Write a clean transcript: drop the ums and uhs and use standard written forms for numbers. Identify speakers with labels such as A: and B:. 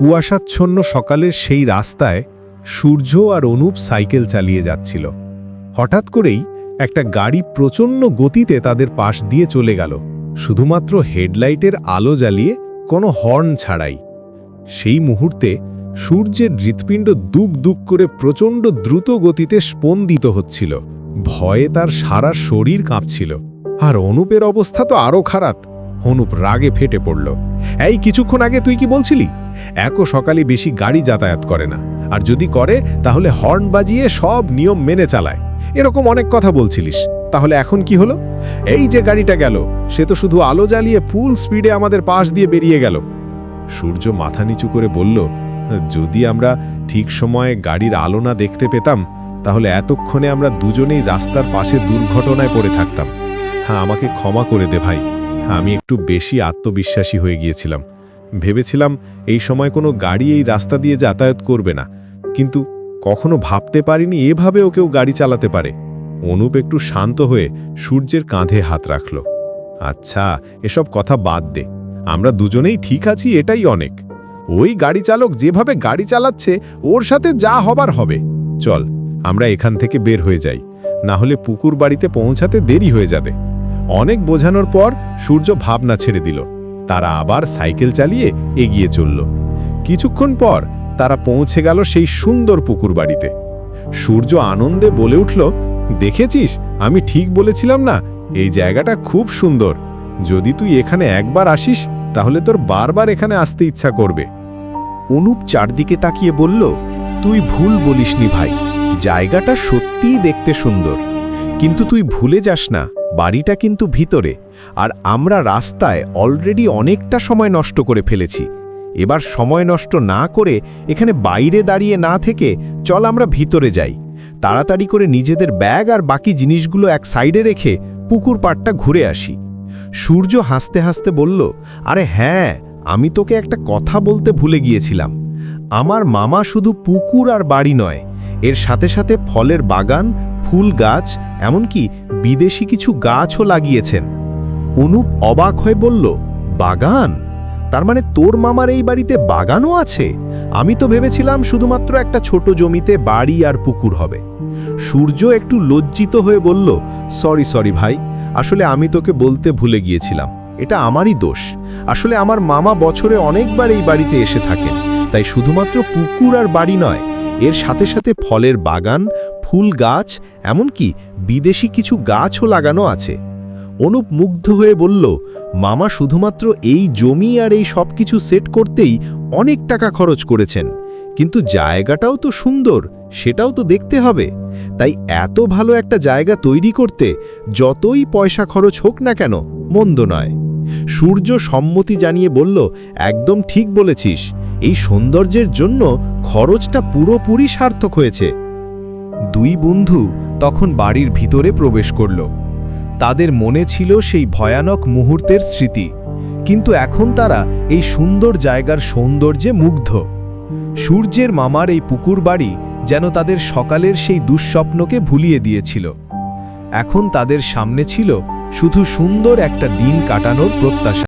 A: কুয়াশাচ্ছন্ন সকালের সেই রাস্তায় সূর্য আর অনুপ সাইকেল চালিয়ে যাচ্ছিল। হঠাৎ করেই একটা গাড়ি প্রচণ্ড গতিতে তাদের পাশ দিয়ে চলে গেল, শুধুমাত্র হেডলাইটের আলো জ্বালিয়ে, কোনো হর্ন ছাড়াই। সেই মুহূর্তে সূর্যের হৃৎপিণ্ড দুক দুক করে প্রচণ্ড দ্রুত গতিতে স্পন্দিত হচ্ছিল। ভয়ে তার সারা শরীর কাঁপছিল। আর অনুপের অবস্থা তো আরও খারাপ। অনুপ রাগে ফেটে পড়ল। এই কিছুক্ষণ আগে তুই কি বলছিলি? একও সকালে বেশি গাড়ি যাতায়াত করে না, আর যদি করে তাহলে হর্ন বাজিয়ে সব নিয়ম মেনে চালায়, এরকম অনেক কথা বলছিলিস। তাহলে এখন কি হলো? এই যে গাড়িটা গেল, সে তো শুধু আলো জ্বালিয়ে ফুল স্পিডে আমাদের পাশ দিয়ে বেরিয়ে গেল। সূর্য মাথা নিচু করে বলল, যদি আমরা ঠিক সময়ে গাড়ির আলো না দেখতে পেতাম, তাহলে এতক্ষণে আমরা দুজনেই রাস্তার পাশে দুর্ঘটনায় পড়ে থাকতাম। হ্যাঁ, আমাকে ক্ষমা করে দে ভাই। আমি একটু বেশি আত্মবিশ্বাসী হয়ে গিয়েছিলাম। ভেবেছিলাম এই সময় কোনো গাড়ি এই রাস্তা দিয়ে যাতায়াত করবে না, কিন্তু কখনো ভাবতে পারিনি এভাবেও কেউ গাড়ি চালাতে পারে। অনুপ একটু শান্ত হয়ে সূর্যের কাঁধে হাত রাখল। আচ্ছা, এসব কথা বাদ দে, আমরা দুজনেই ঠিক আছি, এটাই অনেক। ওই গাড়ি চালক যেভাবে গাড়ি চালাচ্ছে, ওর সাথে যা হবার হবে। চল আমরা এখান থেকে বের হয়ে যাই, না হলে পুকুর বাড়িতে পৌঁছাতে দেরি হয়ে যাবে। অনেক বোঝানোর পর সূর্য ভাবনা ছেড়ে দিল। তারা আবার সাইকেল চালিয়ে এগিয়ে চলল। কিছুক্ষণ পর তারা পৌঁছে গেল সেই সুন্দর পুকুর বাড়িতে। সূর্য আনন্দে বলে উঠল, দেখেছিস, আমি ঠিক বলেছিলাম না? এই জায়গাটা খুব সুন্দর। যদি তুই এখানে একবার আসিস, তাহলে তোর বারবার এখানে আসতে ইচ্ছা করবে।
B: অনুপ চারদিকে তাকিয়ে বলল, তুই ভুল বলিসনি ভাই, জায়গাটা সত্যিই দেখতে সুন্দর। কিন্তু তুই ভুলে যাস না, বাড়িটা কিন্তু ভিতরে, আর আমরা রাস্তায় অলরেডি অনেকটা সময় নষ্ট করে ফেলেছি। এবার সময় নষ্ট না করে এখানে বাইরে দাঁড়িয়ে না থেকে চল আমরা ভিতরে যাই। তাড়াতাড়ি করে নিজেদের ব্যাগ আর বাকি জিনিসগুলো এক সাইডে রেখে পুকুর পাড়টা ঘুরে আসি। সূর্য হাসতে হাসতে বলল, আরে হ্যাঁ, আমি তোকে একটা কথা বলতে ভুলে গিয়েছিলাম। আমার মামা শুধু পুকুর আর বাড়ি নয়, এর সাথে সাথে ফলের বাগান, ফুল গাছ, এমনকি বিদেশি কিছু গাছও লাগিয়েছেন। অনুপ অবাক হয়ে বলল, বাগান? তার মানে তোর মামার এই বাড়িতে বাগানও আছে? আমি তো ভেবেছিলাম শুধুমাত্র একটা ছোট জমিতে বাড়ি আর পুকুর হবে। সূর্য একটু লজ্জিত হয়ে বলল, সরি ভাই, আসলে আমি তোকে বলতে ভুলে গিয়েছিলাম, এটা আমারই দোষ। আসলে আমার মামা বছরে অনেকবার এই বাড়িতে এসে থাকেন, তাই শুধুমাত্র পুকুর আর বাড়ি নয়, এর সাথে সাথে ফলের বাগান, ফুল গাছ, এমনকি বিদেশি কিছু গাছও লাগানো আছে। অনুপ মুগ্ধ হয়ে বলল, মামা শুধুমাত্র এই জমি আর এই সব কিছু সেট করতেই অনেক টাকা খরচ করেছেন, কিন্তু জায়গাটাও তো সুন্দর, সেটাও তো দেখতে হবে। তাই এত ভালো একটা জায়গা তৈরি করতে যতই পয়সা খরচ হোক না কেন, মন্দ নয়। সূর্য সম্মতি জানিয়ে বলল, একদম ঠিক বলেছিস, এই সৌন্দর্যের জন্য খরচটা পুরোপুরি সার্থক হয়েছে। দুই বন্ধু তখন বাড়ির ভিতরে প্রবেশ করল। তাদের মনে ছিল সেই ভয়ানক মুহূর্তের স্মৃতি, কিন্তু এখন তারা এই সুন্দর জায়গার সৌন্দর্যে মুগ্ধ। সূর্যের মামার এই পুকুর বাড়ি যেন তাদের সকালের সেই দুঃস্বপ্নকে ভুলিয়ে দিয়েছিল। এখন তাদের সামনে ছিল শুধু সুন্দর একটা দিন কাটানোর প্রত্যাশা।